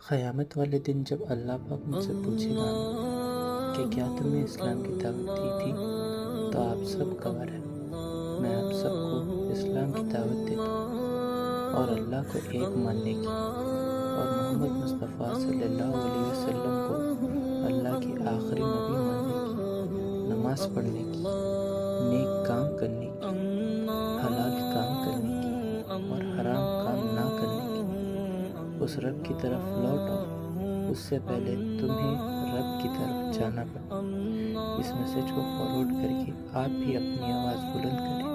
क़यामत वाले दिन जब अल्लाह पाक मुझसे पूछेगा कि क्या तुमने इस्लाम की दावत दी थी, तो आप सब गवाह रहना। मैं आप सबको इस्लाम की दावत देता हूँ और अल्लाह को एक मानने की और मोहम्मद मुस्तफ़ा सल्लल्लाहु अलैहि वसल्लम को अल्लाह के आखिरी नबी मानने की, नमाज पढ़ने की, नेक काम करने की, हलाल काम करने की और हराम काम ना करने की। उस रब की तरफ लौट आओ, उससे पहले तुम्हें रब की तरफ जाना पड़ा। इस मैसेज को फॉरवर्ड करके आप भी अपनी आवाज़ बुलंद करें।